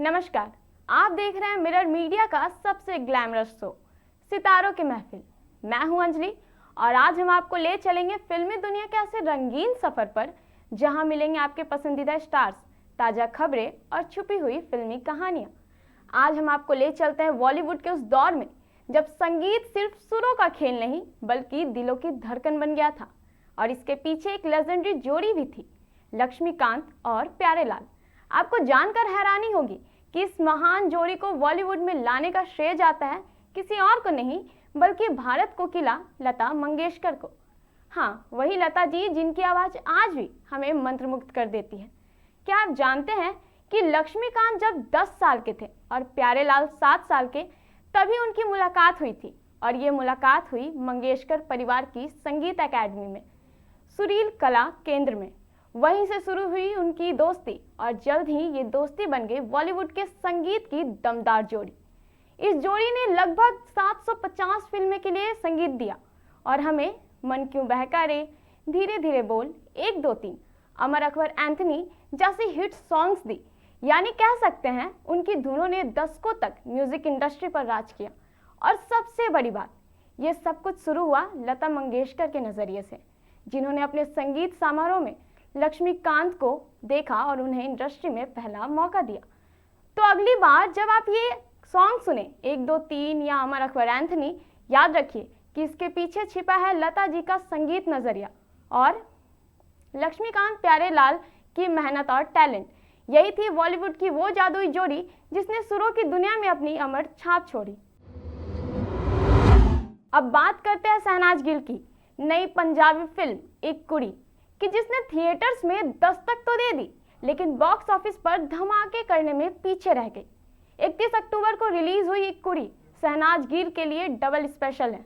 नमस्कार, आप देख रहे हैं मिरर मीडिया का सबसे ग्लैमरस शो सितारों की महफिल। मैं हूं अंजलि और आज हम आपको ले चलेंगे फिल्मी दुनिया के ऐसे रंगीन सफर पर जहां मिलेंगे आपके पसंदीदा स्टार्स, ताजा खबरें और छुपी हुई फिल्मी कहानियां। आज हम आपको ले चलते हैं बॉलीवुड के उस दौर में जब संगीत सिर्फ सुरों का खेल नहीं बल्कि दिलों की धड़कन बन गया था। और इसके पीछे एक लेजेंडरी जोड़ी भी थी, लक्ष्मीकांत और प्यारेलाल। आपको जानकर हैरानी होगी कि इस महान जोड़ी को बॉलीवुड में लाने का श्रेय जाता है किसी और को नहीं बल्कि भारत कोकिला लता मंगेशकर को। हाँ, वही लता जी जिनकी आवाज़ आज भी हमें मंत्रमुग्ध कर देती है। क्या आप जानते हैं कि लक्ष्मीकांत जब 10 साल के थे और प्यारेलाल 7 साल के, तभी उनकी मुलाकात हुई थी। और ये मुलाकात हुई मंगेशकर परिवार की संगीत एकेडमी में, सुरील कला केंद्र में। वहीं से शुरू हुई उनकी दोस्ती और जल्द ही ये दोस्ती बन गई बॉलीवुड के संगीत की दमदार जोड़ी। इस जोड़ी ने लगभग 750 फिल्में के लिए संगीत दिया और हमें मन क्यों बहका रे, धीरे धीरे बोल, 1 2 3, अमर अकबर एंथनी जैसी हिट सॉन्ग्स दी। यानी कह सकते हैं उनकी धुनों ने दशकों तक म्यूजिक इंडस्ट्री पर राज किया। और सबसे बड़ी बात, ये सब कुछ शुरू हुआ लता मंगेशकर के नज़रिए से, जिन्होंने अपने संगीत समारोह में लक्ष्मीकांत को देखा और उन्हें इंडस्ट्री में पहला मौका दिया। तो अगली बार जब आप ये सॉन्ग सुने, 1 2 3 या अमर अकबर एंथनी, याद रखिए कि इसके पीछे छिपा है लता जी का संगीत नज़रिया और लक्ष्मीकांत प्यारेलाल की मेहनत और टैलेंट। यही थी बॉलीवुड की वो जादुई जोड़ी जिसने सुरों की दुनिया में अपनी अमर छाप छोड़ी। अब बात करते हैं शहनाज गिल की नई पंजाबी फिल्म एक कुड़ी कि जिसने थिएटर्स में दस्तक तो दे दी लेकिन बॉक्स ऑफिस पर धमाके करने में पीछे रह गई। 31 अक्टूबर को रिलीज हुई एक कुड़ी शहनाज गिल के लिए डबल स्पेशल है,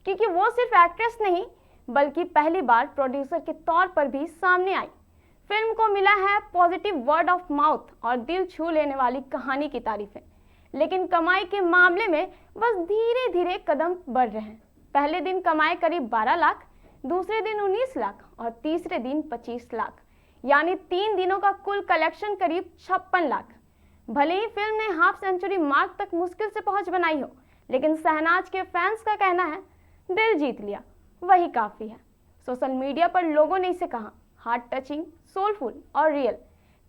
क्योंकि वो सिर्फ एक्ट्रेस नहीं बल्कि पहली बार प्रोड्यूसर के तौर पर भी सामने आई। फिल्म को मिला है पॉजिटिव वर्ड ऑफ माउथ और दिल छू लेने वाली कहानी की तारीफें, लेकिन कमाई के मामले में बस धीरे धीरे कदम बढ़ रहे हैं। पहले दिन कमाए करीब 12 लाख, दूसरे दिन 19 लाख और तीसरे दिन 25 लाख, यानी 3 दिनों का कुल कलेक्शन करीब 56 लाख। भले ही फिल्म ने हाफ सेंचुरी मार्क तक मुश्किल से पहुंच बनाई हो, लेकिन शहनाज के फैंस का कहना है दिल जीत लिया, वही काफ़ी है। सोशल मीडिया पर लोगों ने इसे कहा हार्ट टचिंग, सोलफुल और रियल।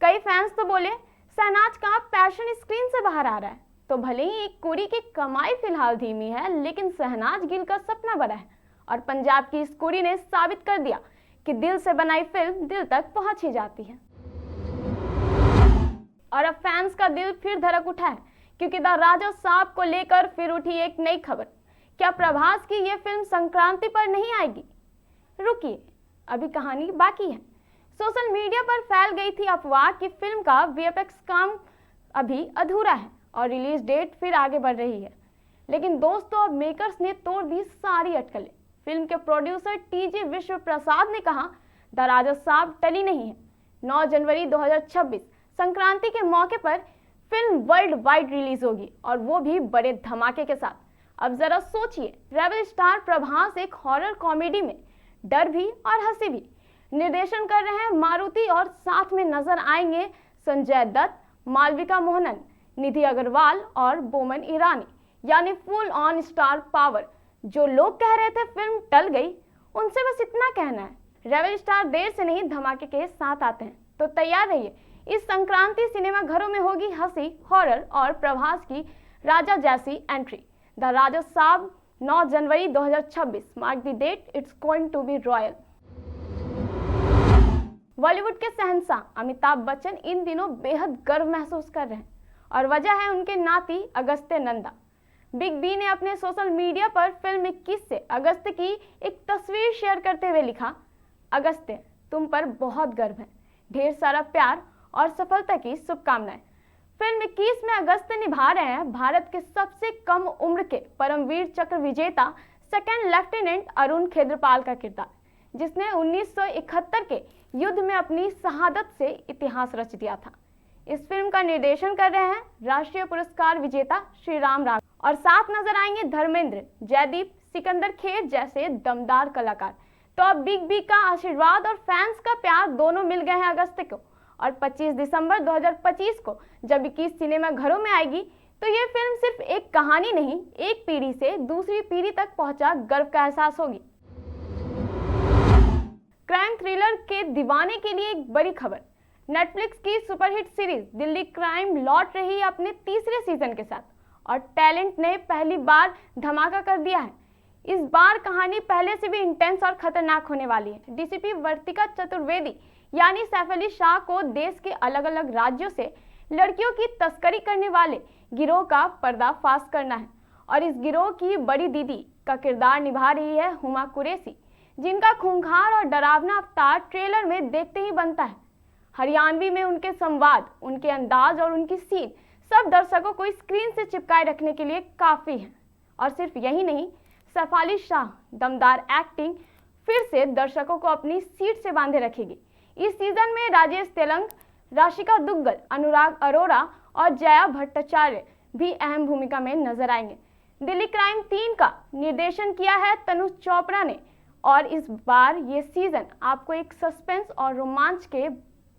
कई फैंस तो बोले शहनाज का पैशन स्क्रीन से बाहर आ रहा है। तो भले ही एक कुड़ी की कमाई फिलहाल धीमी है, लेकिन शहनाज गिल का सपना बड़ा है और पंजाब की इस कुड़ी ने साबित कर दिया कि दिल से बनाई फिल्म दिल तक पहुंच ही जाती है। और अब फैंस का दिल फिर धड़क उठा है, क्योंकि द राजा साहब को लेकर फिर उठी एक नई खबर। क्या प्रभास की यह फिल्म संक्रांति पर नहीं आएगी? रुकिए, अभी कहानी बाकी है। सोशल मीडिया पर फैल गई थी अफवाह कि फिल्म का वीएफएक्स काम अभी अधूरा है और रिलीज डेट फिर आगे बढ़ रही है। लेकिन दोस्तों, अब मेकर्स ने तोड़ दी सारी अटकलें। फिल्म के प्रोड्यूसर टीजे विश्व प्रसाद ने कहा द राजा साहब टली नहीं है। 9 जनवरी 2026 संक्रांति के मौके पर फिल्म वर्ल्ड वाइड रिलीज होगी और वो भी बड़े धमाके के साथ। अब जरा सोचिए, ट्रैवल स्टार प्रभास एक हॉरर कॉमेडी में डर भी और हंसी भी निर्देशन कर रहे हैं मारुति, और साथ में नजर आएंगे संजय दत्त, मालविका मोहनन, निधि अग्रवाल और बोमन ईरानी, यानी फुल ऑन स्टार पावर। जो लोग कह रहे थे फिल्म टल गई, उनसे बस इतना कहना है, रेवल स्टार देर से नहीं धमाके के साथ आते हैं। तो तैयार रहिए, इस संक्रांति सिनेमा घरों में होगी हंसी, हॉरर और प्रभास की राजा जैसी एंट्री। द राजा साहब 9 जनवरी 2026, mark the date, it's going to be royal. Bollywood के शहंशाह अमिताभ बच्चन इन दिनों बेहद गर्व महसूस कर रहे हैं और वजह है उनके नाती अगस्त्य नंदा। बिग बी ने अपने सोशल मीडिया पर फिल्म 21 से अगस्त्य की एक तस्वीर शेयर करते हुए लिखा, अगस्त्य तुम पर बहुत गर्व है, ढेर सारा प्यार और सफलता की शुभकामनाएं। फिल्म 21 में अगस्त्य निभा रहे हैं भारत के सबसे कम उम्र के परमवीर चक्र विजेता सेकंड लेफ्टिनेंट अरुण खेत्रपाल का किरदार, जिसने 1971 के युद्ध में अपनी शहादत से इतिहास रच दिया था। इस फिल्म का निर्देशन कर रहे हैं राष्ट्रीय पुरस्कार विजेता श्री राम राघव, और साथ नजर आएंगे धर्मेंद्र, जयदीप, सिकंदर खेर जैसे दमदार कलाकार। तो अब बिग बी का आशीर्वाद और फैंस का प्यार दोनों मिल गए हैं अगस्त्य को, और 25 दिसंबर 2025 को जब 21 सिनेमा घरों में आएगी तो ये फिल्म सिर्फ एक कहानी नहीं, एक पीढ़ी से दूसरी पीढ़ी तक पहुंचा गर्व का एहसास होगी। क्राइम थ्रिलर के दीवाने के लिए एक बड़ी खबर। नेटफ्लिक्स की सुपरहिट सीरीज दिल्ली क्राइम लौट रही है अपने तीसरे सीजन के साथ और टैलेंट ने पहली बार धमाका कर दिया है। इस बार कहानी पहले से भी इंटेंस और खतरनाक होने वाली है। डीसीपी वर्तिका चतुर्वेदी यानी सैफ अली शाह को देश के अलग अलग राज्यों से लड़कियों की तस्करी करने वाले गिरोह का पर्दाफाश करना है और इस गिरोह की बड़ी दीदी का किरदार निभा रही है हुमा कुरैशी, जिनका खूंखार और डरावना अवतार ट्रेलर में देखते ही बनता है। हरियाणवी में उनके संवाद, उनके अंदाज और उनकी सीन सब दर्शकों को स्क्रीन से चिपकाए रखने के लिए काफी है। और सिर्फ यही नहीं, सैफ अली शाह दमदार एक्टिंग फिर से दर्शकों को अपनी सीट से बांधे रखेगी। इस सीजन में राजेश तेलंग, राशिका दुग्गल, अनुराग अरोरा और जया भट्टाचार्य भी अहम भूमिका में नजर आएंगे। दिल्ली क्राइम 3 का निर्देशन किया है तनुज चोपड़ा ने और इस बार ये सीजन आपको एक सस्पेंस और रोमांच के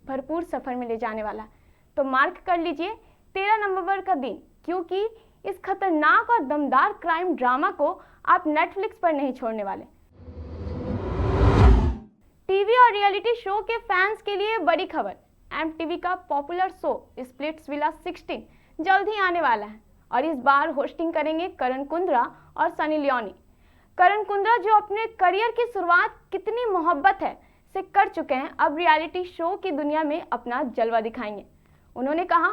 भरपूर सफर में ले जाने वाला है। तो मार्क कर लीजिए 13 नवंबर का दिन, क्योंकि इस खतरनाक और दमदार क्राइम ड्रामा को आप नेटफ्लिक्स पर नहीं छोड़ने वाले। टीवी और रियलिटी शो के फैंस के लिए बड़ी खबर। एमटीवी का पॉपुलर शो स्प्लिट्सविला 16 जल्द ही आने वाला है और इस बार होस्टिंग करेंगे करण कुंद्रा और सनी लियोनी। करण कुंद्रा जो अपने करियर की शुरुआत कितनी मोहब्बत है से कर चुके हैं, अब रियलिटी शो की दुनिया में अपना जलवा दिखाएंगे। उन्होंने कहा,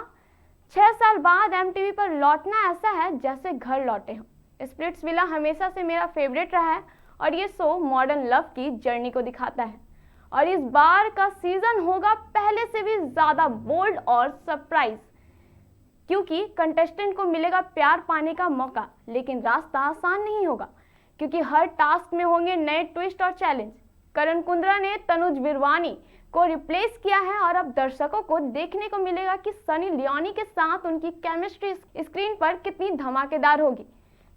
6 साल बाद एमटीवी पर लौटना ऐसा है जैसे घर लौटे हो। स्प्लिट्सविला हमेशा से मेरा फेवरेट रहा है और ये शो मॉडर्न लव की जर्नी को दिखाता है और इस बार का सीजन होगा पहले से भी ज्यादा बोल्ड और सरप्राइज, क्योंकि कंटेस्टेंट को मिलेगा प्यार पाने का मौका, लेकिन रास्ता आसान नहीं होगा क्योंकि हर टास्क में होंगे नए ट्विस्ट और चैलेंज। करण कुंद्रा ने तनुज विरवानी को रिप्लेस किया है और अब दर्शकों को देखने को मिलेगा कि सनी लियोनी के साथ उनकी केमिस्ट्री स्क्रीन पर कितनी धमाकेदार होगी।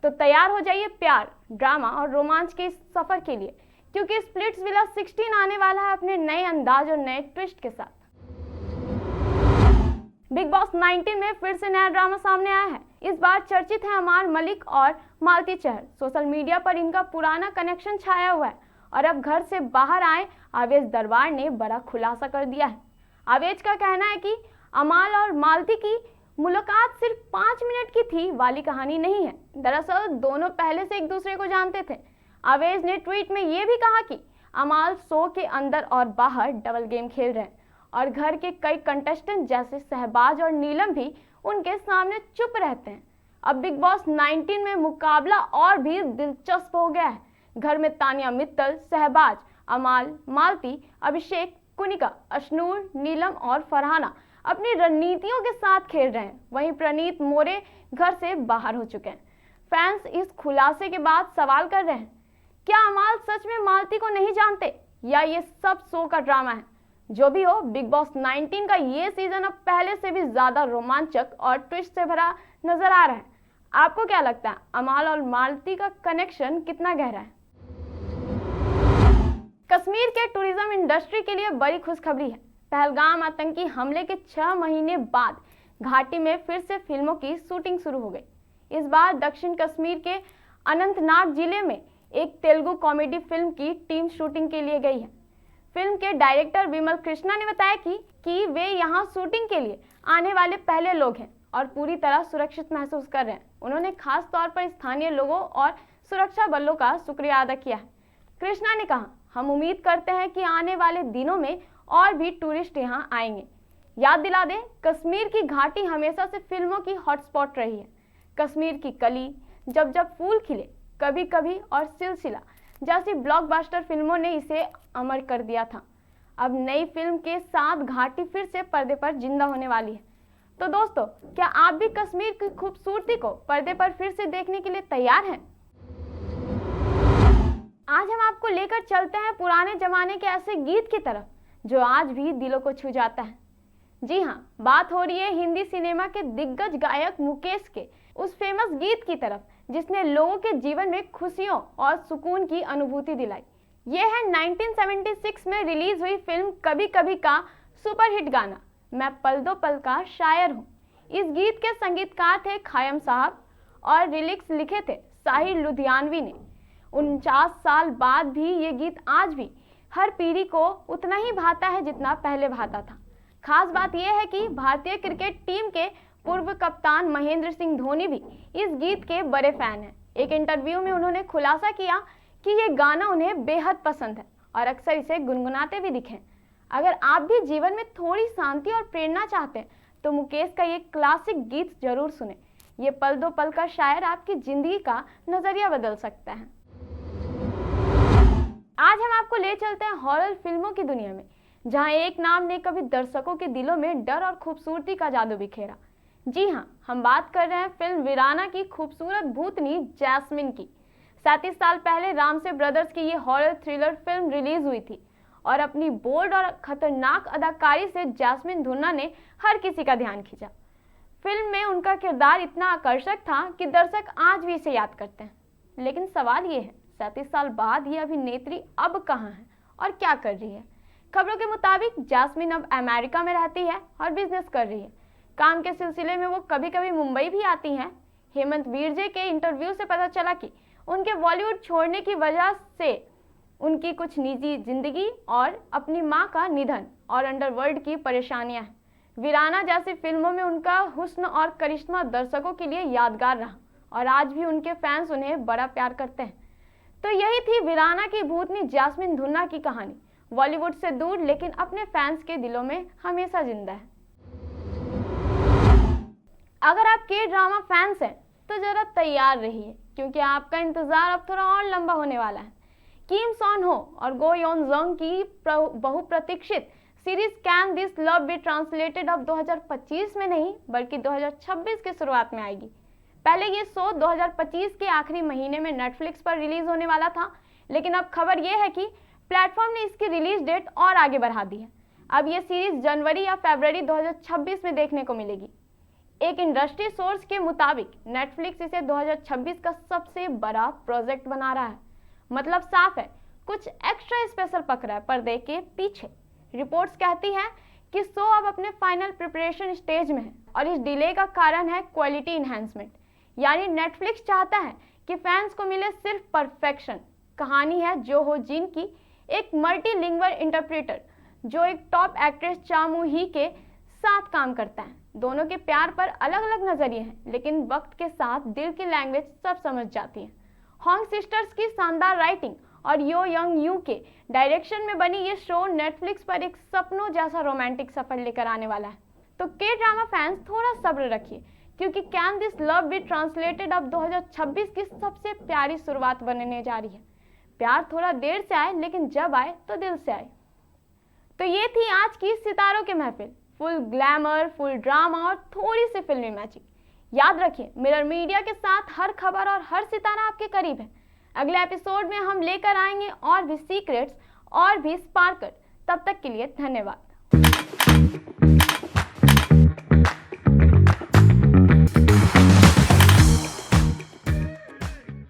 तो तैयार हो जाइए प्यार, ड्रामा और रोमांच के इस सफर के लिए, क्योंकि स्प्लिट्सविला 16 आने वाला है अपने नए अंदाज और नए ट्विस्ट के साथ। बिग बॉस 19 में फिर से नया ड्रामा सामने आया है। इस बार चर्चित है अमाल मलिक और मालती चहर। सोशल मीडिया पर इनका पुराना कनेक्शन छाया हुआ है और अब घर से बाहर आए आवेश दरबार ने बड़ा खुलासा कर दिया है। आवेश का कहना है कि अमाल और मालती की मुलाकात सिर्फ 5 मिनट की थी वाली कहानी नहीं है। दरअसल दोनों पहले से एक दूसरे को जानते थे। आवेश ने ट्वीट में ये भी कहा कि अमाल शो के अंदर और बाहर डबल गेम खेल रहे हैं और घर के कई कंटेस्टेंट जैसे सहबाज और नीलम भी उनके सामने चुप रहते हैं। अब बिग बॉस 19 में मुकाबला और भी दिलचस्प हो गया है। घर में तानिया मित्तल, सहबाज, अमाल, मालती, अभिषेक, कुनिका, अशनूर, नीलम और फरहाना अपनी रणनीतियों के साथ खेल रहे हैं। वहीं प्रणीत मोरे घर से बाहर हो चुके हैं। फैंस इस खुलासे के बाद सवाल कर रहे हैं, क्या अमाल सच में मालती को नहीं जानते या ये सब शो का ड्रामा है? जो भी हो, बिग बॉस 19 का ये सीजन अब पहले से भी ज्यादा रोमांचक और ट्विस्ट से भरा नजर आ रहा है। आपको क्या लगता है, अमाल और मालती का कनेक्शन कितना गहरा है? कश्मीर के टूरिज्म इंडस्ट्री के लिए बड़ी खुशखबरी है। पहलगाम आतंकी हमले के 6 महीने बाद घाटी में फिर से फिल्मों की शूटिंग शुरू हो गई। इस बार दक्षिण कश्मीर के अनंतनाग जिले में एक तेलुगु कॉमेडी फिल्म की टीम शूटिंग के लिए गई है। फिल्म के डायरेक्टर विमल कृष्णा ने बताया कि वे यहां शूटिंग के लिए आने वाले पहले लोग हैं और पूरी तरह सुरक्षित महसूस कर रहे हैं। उन्होंने खास तौर पर स्थानीय लोगों और सुरक्षा बलों का शुक्रिया अदा किया है। कृष्णा ने कहा, हम उम्मीद करते हैं कि आने वाले दिनों में और भी टूरिस्ट यहां आएंगे। याद दिला दें, कश्मीर की घाटी हमेशा से फिल्मों की हॉटस्पॉट रही है। कश्मीर की कली, जब जब फूल खिले, कभी कभी और सिलसिला जैसी ब्लॉकबस्टर फिल्मों ने इसे अमर कर दिया था। अब नई फिल्म के साथ घाटी फिर से पर्दे पर जिंदा होने वाली है। तो दोस्तों, क्या आप भी कश्मीर की खूबसूरती को पर्दे पर फिर से देखने के लिए तैयार हैं? आज हम आपको लेकर चलते हैं पुराने जमाने के ऐसे गीत की तरफ जो आज भी दिलों को छू जाता है। जी हाँ, बात हो रही है हिंदी सिनेमा के दिग्गज गायक मुकेश के उस फेमस गीत की तरफ जिसने लोगों के जीवन में खुशियों और सुकून की अनुभूति दिलाई। यह है 1976 में रिलीज हुई फिल्म कभी कभी का सुपरहिट गाना मैं पल दो पल का शायर हूँ। इस गीत के संगीतकार थे खयाम साहब और लिरिक्स लिखे थे साहिर लुधियानवी ने। 49 साल बाद भी ये गीत आज भी हर पीढ़ी को उतना ही भाता है जितना पहले भाता था। खास बात यह है कि भारतीय क्रिकेट टीम के पूर्व कप्तान महेंद्र सिंह धोनी भी इस गीत के बड़े फैन हैं। एक इंटरव्यू में उन्होंने खुलासा किया कि ये गाना उन्हें बेहद पसंद है और अक्सर इसे गुनगुनाते भी दिखे। अगर आप भी जीवन में थोड़ी शांति और प्रेरणा चाहते हैं तो मुकेश का ये क्लासिक गीत जरूर सुने। ये पल दो पल का शायर आपकी जिंदगी का नजरिया बदल सकता है। आज हम आपको ले चलते हैं हॉरर फिल्मों की दुनिया में, जहां एक नाम ने कभी दर्शकों के दिलों में डर और खूबसूरती का जादू बिखेरा। जी हाँ, हम बात कर रहे हैं फिल्म वीराना की खूबसूरत भूतनी जैस्मिन की। 37 साल पहले रामसे ब्रदर्स की ये हॉरर थ्रिलर फिल्म रिलीज हुई थी और अपनी बोल्ड और खतरनाक अदाकारी से जैस्मिन धुन्ना ने हर किसी का ध्यान खींचा। फिल्म में उनका किरदार इतना आकर्षक था कि दर्शक आज भी इसे याद करते हैं। लेकिन सवाल ये है, 37 साल बाद ये अभिनेत्री अब कहाँ है और क्या कर रही है? खबरों के मुताबिक जैस्मिन अब अमेरिका में रहती है और बिजनेस कर रही है। काम के सिलसिले में वो कभी कभी मुंबई भी आती हैं। हेमंत वीरजे के इंटरव्यू से पता चला कि उनके बॉलीवुड छोड़ने की वजह से उनकी कुछ निजी जिंदगी और अपनी मां का निधन और अंडरवर्ल्ड की परेशानियां हैं। वीराना जैसी फिल्मों में उनका हुस्न और करिश्मा दर्शकों के लिए यादगार रहा और आज भी उनके फैंस उन्हें बड़ा प्यार करते हैं। तो यही थी वीराना की भूतनी जैस्मिन धुन्ना की कहानी। बॉलीवुड से दूर लेकिन अपने फैंस के दिलों में हमेशा जिंदा है। अगर आप के ड्रामा फैंस हैं तो जरा तैयार रहिए, क्योंकि आपका इंतजार अब थोड़ा और लंबा होने वाला है। किम सॉन हो और गो योन जंग की बहुप्रतीक्षित series can this love be translated अब 2025 में नहीं बल्कि 2026 की शुरुआत में आएगी। पहले ये शो 2025 के आखिरी महीने में नेटफ्लिक्स पर रिलीज होने वाला था, लेकिन अब खबर ये है कि प्लेटफॉर्म ने इसकी रिलीज डेट और आगे बढ़ा दी है। अब ये सीरीज जनवरी या फरवरी 2026 में देखने को मिलेगी। एक इंडस्ट्री सोर्स के मुताबिक नेटफ्लिक्स इसे 2026 का सबसे बड़ा प्रोजेक्ट बना रहा है। मतलब साफ है, कुछ एक्स्ट्रा स्पेशल पकड़ा है पर्दे के पीछे। रिपोर्ट्स कहती हैं कि शो अब अपने फाइनल प्रिपरेशन स्टेज में है और इस डिले का कारण है क्वालिटी इन्हेंसमेंट। यानी नेटफ्लिक्स चाहता है कि फैंस को मिले सिर्फ परफेक्शन। कहानी है जो हो जिन की, एक मल्टीलिंगुअल इंटरप्रेटर जो एक टॉप एक्ट्रेस चा मू ही के साथ काम करता है। दोनों के प्यार पर अलग अलग नजरिए हैं, लेकिन वक्त के साथ दिल की लैंग्वेज सब समझ जाती है। हॉन्ग सिस्टर्स की शानदार राइटिंग और यो यंग यू के डायरेक्शन में बनी ये शो नेटफ्लिक्स पर एक सपनों जैसा रोमांटिक सफर लेकर आने वाला है। तो के ड्रामा फैंस थोड़ा सब्र रखिए, क्योंकि can this love be translated अब 2026 की सबसे प्यारी शुरुआत बनने जा रही है। प्यार थोड़ा देर से आए, लेकिन जब आए तो दिल से आए। तो ये थी आज की सितारों की महफिल। फुल ग्लैमर, फुल ड्रामा और थोड़ी सी फिल्मी मैजिक। याद रखिए, मिरर मीडिया के साथ हर खबर और हर सितारा आपके करीब है। अगले एपिसोड में हम लेकर आएंगे और भी सीक्रेट्स और भी स्पार्कल। तब तक के लिए धन्यवाद।